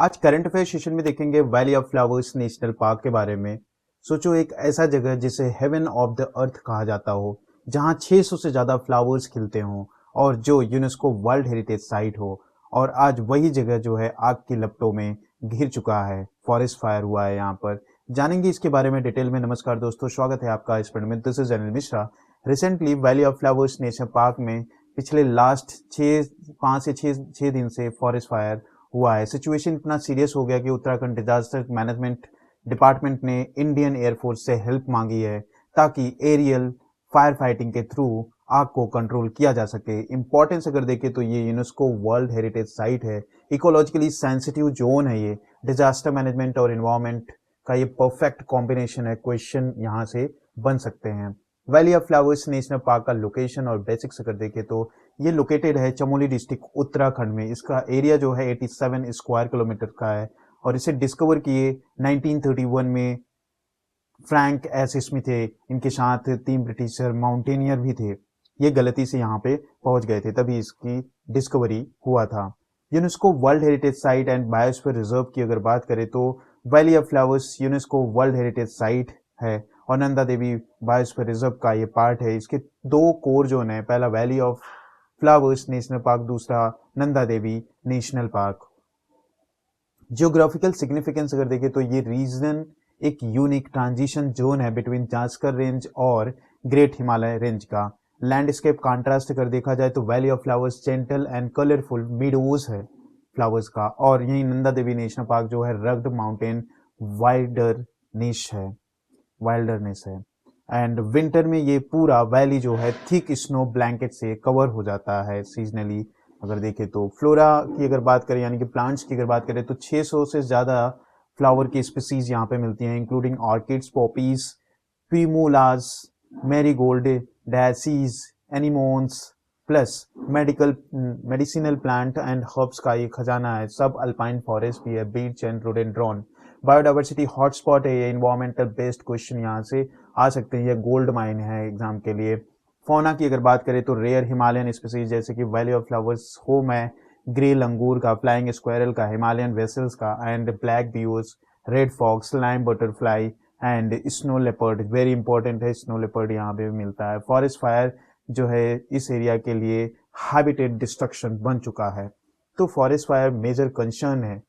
आज current affair session में देखेंगे valley of flowers national park के बारे में। सोचो एक ऐसा जगह जिसे हेवन ऑफ द अर्थ कहा जाता हो, जहां 600 से ज्यादा फ्लावर्स खिलते हों और जो यूनेस्को वर्ल्ड हेरिटेज साइट हो। और आज वही जगह जो है आग की लपटों में घिर चुका है, फॉरेस्ट फायर हुआ है यहाँ पर। जानेंगे इसके बारे में डिटेल में। नमस्कार दोस्तों, स्वागत है आपका इस में। This is Anil Mishra. Recently valley of flowers national park में पिछले लास्ट 5 से 6 दिन से फॉरेस्ट फायर हुआ है। सिचुएशन इतना सीरियस हो गया कि उत्तराखंड डिजास्टर मैनेजमेंट डिपार्टमेंट ने इंडियन एयरफोर्स से हेल्प मांगी है ताकि एरियल फायर फाइटिंग के थ्रू आग को कंट्रोल किया जा सके। इंपॉर्टेंस अगर देखें तो ये यूनेस्को वर्ल्ड हेरिटेज साइट है, इकोलॉजिकली सेंसिटिव जोन है ये। डिजास्टर मैनेजमेंट और एनवायरमेंट का ये परफेक्ट कॉम्बिनेशन है। क्वेश्चन यहाँ से बन सकते हैं। Valley of flowers national park का लोकेशन और बेसिक्स अगर देखें तो ये लोकेटेड है चमोली डिस्ट्रिक्ट उत्तराखंड में। इसका एरिया जो है 87 स्क्वायर किलोमीटर का है और इसे डिस्कवर किए 1931 में फ्रैंक एस स्मिथ थे। इनके साथ 3 ब्रिटिशर माउंटेनियर भी थे। ये गलती से यहाँ पे पहुंच गए थे, तभी इसकी डिस्कवरी हुआ था। UNESCO world heritage site and biosphere reserve की अगर बात करें तो valley of flowers UNESCO world heritage site है और नंदा देवी बायोस्फीयर रिजर्व का ये पार्ट है। इसके 2 कोर जोन है, पहला valley of flowers national park, दूसरा Nanda Devi national park. Geographical significance अगर देखें तो ये रीजन एक यूनिक ट्रांजिशन जोन है बिटवीन जास्कर रेंज और ग्रेट हिमालय रेंज का। लैंडस्केप कॉन्ट्रास्ट अगर देखा जाए तो valley of flowers gentle and colourful meadows है फ्लावर्स का, और यही नंदा देवी नेशनल पार्क जो है रग्ड माउंटेन वाइल्डरनेस है। एंड विंटर में ये पूरा वैली जो है थिक स्नो ब्लैंकेट से कवर हो जाता है सीजनली। अगर देखें तो फ्लोरा की अगर बात करें यानी कि प्लांट्स की अगर बात करें तो 600 से ज्यादा फ्लावर की स्पीसीज यहाँ पे मिलती हैं, including orchids, poppies, primulas, marigold, daisies, anemones, plus medicinal plant and herbs का ये खजाना है। सब अल्पाइन फॉरेस्ट भी है, beech and rhododendron. Biodiversity hotspot है ये। इन्वायरमेंटल बेस्ड क्वेश्चन यहाँ से आ सकते हैं, ये गोल्ड माइन है एग्जाम के लिए। फौना की अगर बात करें तो रेयर हिमालयन स्पीसीज जैसे कि वैली ऑफ फ्लावर्स होम है ग्रे लंगूर का, फ्लाइंग स्क्वायरल का, हिमालयन वेसल्स का and black bears, red fox, lime butterfly and snow leopard. Very important है, स्नो लेपर्ड यहाँ पे भी मिलता है। फॉरेस्ट फायर जो है इस एरिया के लिए हैबिटेट डिस्ट्रक्शन बन चुका है, तो फॉरेस्ट फायर मेजर कंसर्न है।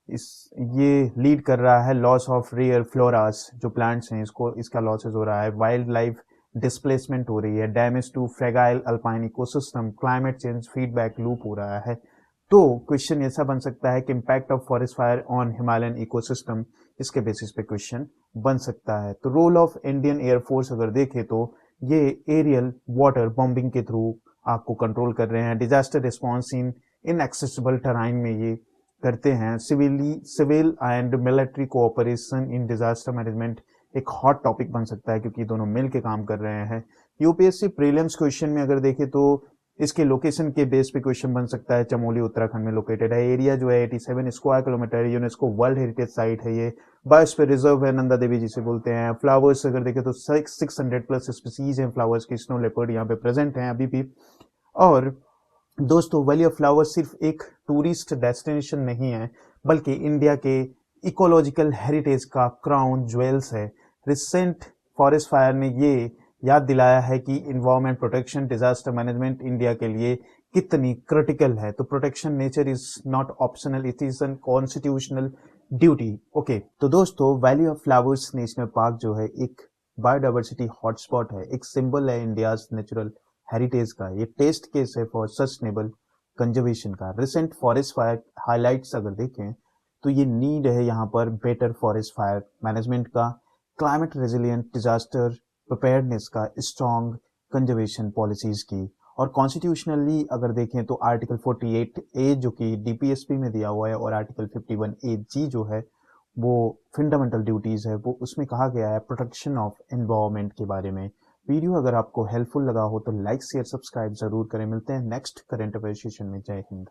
ये लीड कर रहा है लॉस ऑफ रेयर फ्लोरास, जो प्लांट्स हैं इसका लॉसेस हो रहा है। वाइल्ड लाइफ डिस्प्लेसमेंट हो रही है, damage to fragile alpine ecosystem, climate change feedback loop हो रहा है। तो क्वेश्चन ऐसा बन सकता है कि impact of forest fire on Himalayan ecosystem, इसके बेसिस पे क्वेश्चन बन सकता है। तो रोल ऑफ इंडियन एयरफोर्स अगर देखें तो ये एरियल वाटर बॉम्बिंग के थ्रू आग को कंट्रोल कर रहे हैं। Disaster response in inaccessible terrain में ये करते हैं। Civil and military cooperation in disaster management एक हॉट टॉपिक बन सकता है क्योंकि दोनों मिल के काम कर रहे हैं। यूपीएससी प्रीलिम्स क्वेश्चन में अगर देखें तो इसके लोकेशन के बेस पे क्वेश्चन बन सकता है। चमोली उत्तराखंड में लोकेटेड है। एरिया जो है 87 square kilometre, UNESCO world heritage site है ये। बायोस्फीयर रिजर्व है, नंदा देवी जिसे बोलते हैं। फ्लावर्स अगर देखें तो 600 प्लस स्पीसीज हैं फ्लावर्स की। स्नो लेपर्ड यहाँ पे प्रेजेंट हैं अभी भी। और दोस्तों वैली ऑफ फ्लावर्स सिर्फ एक टूरिस्ट डेस्टिनेशन नहीं है, बल्कि इंडिया के इकोलॉजिकल हेरिटेज का क्राउन ज्वेल्स है। रिसेंट फॉरेस्ट फायर ने ये याद दिलाया है कि environment protection, disaster management India के लिए कितनी क्रिटिकल है। तो protection nature is not optional, it is an constitutional duty. Okay, तो दोस्तों valley of flowers national park जो है एक बायोडाइवर्सिटी हॉटस्पॉट है, एक सिंबल है इंडियाज नेचुरल हेरिटेज का। ये टेस्ट केस है फॉर सस्टेनेबल कंजर्वेशन का। रिसेंट फॉरेस्ट फायर हाइलाइट्स अगर देखें तो ये नीड है यहाँ पर बेटर फॉरेस्ट फायर मैनेजमेंट का, क्लाइमेट रेजिलियंट डिजास्टर प्रिपेयर्डनेस का, स्ट्रॉन्ग कंजर्वेशन पॉलिसीज की। और कॉन्स्टिट्यूशनली अगर देखें तो आर्टिकल 48A जो कि डीपीएसपी में दिया हुआ है और आर्टिकल 51AG जो है वो फंडामेंटल ड्यूटीज है, वो उसमें कहा गया है प्रोटेक्शन ऑफ एनवायरनमेंट के बारे में। वीडियो अगर आपको हेल्पफुल लगा हो तो लाइक शेयर सब्सक्राइब जरूर करें। मिलते हैं नेक्स्ट करंट अफेयर सेशन में। जय हिंद।